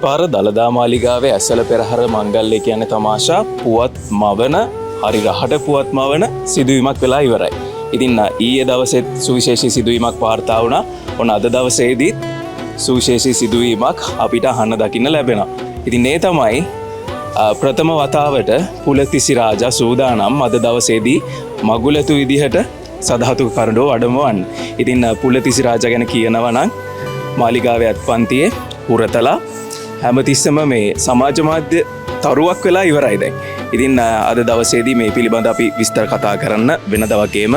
පාර දළදා මාලිගාවේ ඇසළ පෙරහර මංගල්‍ය කියන තමාෂා පුවත් මවන හරි රහට පුවත් මවන සිදුවීමක් වෙලා ඉවරයි. ඉතින් ඊයේ දවසෙත් සුවිශේෂී සිදුවීමක් වාර්තා වුණා. ඔන්න අද දවසේදීත් සුවිශේෂී සිදුවීමක් අපිට අහන්න දකින්න ලැබෙනවා. ඉතින් මේ තමයි ප්‍රථම වතාවට පුලතිසි රාජා සූදානම් අද දවසේදී මගුලතු විදිහට සදහතු කරඬුව වඩමවන්න. ඉතින් පුලතිසි රාජා ගැන කියනවා නම් මාලිගාවේ අත්පන්තියේ පුරතලා හැමතිස්සම මේ සමාජ මාධ්‍ය තරුවක් වෙලා ඉවරයි දැන්. ඉතින් අද දවසේදී මේ පිළිබඳ අපි විස්තර කතා කරන්න වෙනද වගේම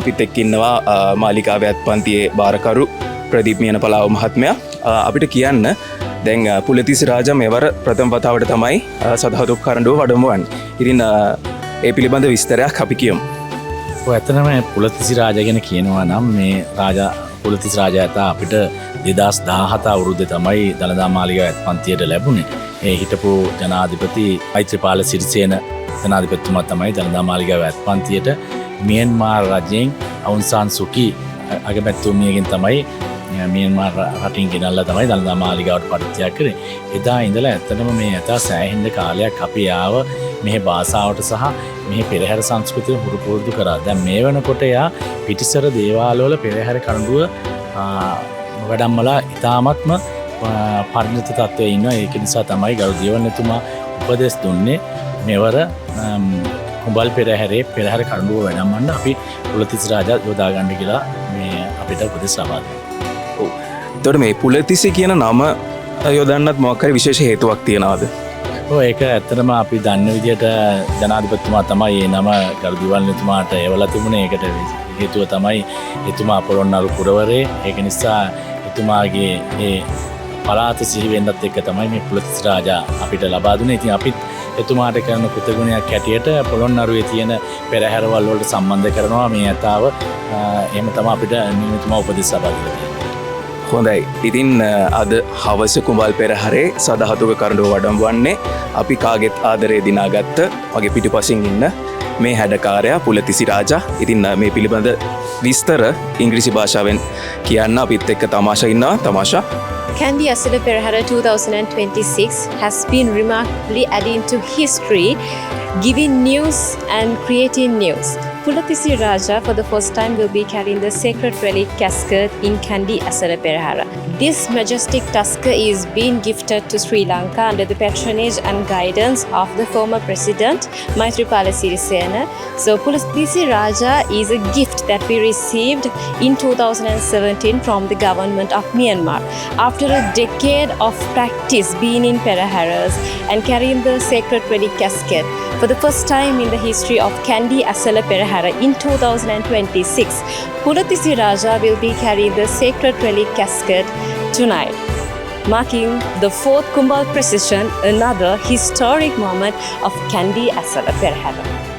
අපිත් එක්ක ඉන්නවා මාලිගාවේ අත්පන්තියේ බාරකරු ප්‍රදීප් මියනපලාව මහත්මයා. අපිට කියන්න දැන් පුලතිසි රාජා මෙවර ප්‍රථම වතාවට තමයි සදහතු කරඬුව වඩමවන්නේ. ඉතින් ඒ පිළිබඳ විස්තරයක් අපි කියමු. ඇත්තටම පුලතිසි රාජා ගැන කියනවා නම් මේ පුලතිසි රාජා ඇතා අපිට 2017 අවුරුද්දේ තමයි දළදා මාලිගාව ඇත්පන්තියට ලැබුණේ. ඒ හිටපු ජනාධිපති මෛත්‍රීපාල සිරිසේන ජනාධිපතිතුමා තමයි දළදා මාලිගාව ඇත්පන්තියට මියන්මාර් රජයෙන් අවුන් සාන් සුකි අගමැතිතුමියගෙන් තමයි මියන්මාර් රටින් ගෙනල්ලා තමයි දළදා මාලිගාවට පරිත්‍යාග කරේ. එදා ඉඳලා ඇත්තටම මේ ඇතා සෑහෙන කාලයක් අපි ආව මෙහි භාෂාවට සහ මෙහි පෙරහැර සංස්කෘතිය හුරු පුරුදු කරා. දැන් මේ වෙනකොට යා පිටිසර දේවාලවල පෙරහැර කරඬුව වැඩම්මලා ඉතාමත්ම පරිණත තත්ත්වයේ ඉන්නවා. ඒක නිසා තමයි ගරු දේවන්නතුමා උපදෙස් දුන්නේ මෙවර කුඹල් පෙරහැරේ පෙරහැර කරඬුව වැඩම්මන්න අපි පුලතිසි රාජා යොදා ගන්න කියලා මේ අපිට උපදෙස් ලබා දුන්නා. ඔව්. එතකොට මේ පුලතිසි කියන නම යොදන්නත් මොකක් හරි විශේෂ හේතුවක් තියනවාද? ඒක ඇත්තටම අපි දන්න විදිහට ජනාධිපතිතුමා තමයි මේ නම ගරු දේවන්නතුමාට එවලා තිබුණේ. ඒකට හේතුව තමයි එතුමා පොළොන්නරු පුරවරේ. ඒක නිසා එතුමාගේ ඒ පළාත සිහි වෙන්නත් එක්ක තමයි මේ පුලතිසි රාජා අපිට ලබා දුන්නේ. ඉතින් අපිත් එතුමාට කරන කෘතගුණයක් හැටියට පොළොන්නරුවේ තියෙන පෙරහැරවල් වලට සම්බන්ධ කරනවා මේ ඇතාව. එහෙම තමයි අපිට නියමිතම උපදෙස් ලබා දෙන්නේ. හොඳයි. ඉතින් අද හවස කුඹල් පෙරහැරේ සදහතුක කරඬුව වඩම්වන්නේ අපි කාගෙත් ආදරේ දිනාගත්ත මගේ පිටුපසින් ඉන්න මේ හැඩකාරයා පුලතිසි රාජා. ඉතින් මේ පිළිබඳ විස්තර ඉංග්‍රීසි භාෂාවෙන් කියන්න අපිත් එක්ක තමාෂා ඉන්නවා. තමාෂා. Kandy Asala Perahara 2026 has been remarkably adding to history, giving news and creating news. Pulatisi Raja for the first time will be carrying the sacred relic casket in Kandy Asala Perahara. This majestic tusker is being gifted to Sri Lanka under the patronage and guidance of the former president Maitripala Sirisena. So Pulatisi Raja is a gift that we received in 2017 from the government of Myanmar. After a decade of practice being in Peraharas and carrying the sacred relic casket, for the first time in the history of Kandy Asala Perahara in 2026, Pulatisi Raja will be carrying the sacred relic casket tonight, marking the 4th Kumbal procession, another historic moment of Kandy Asala Perahara.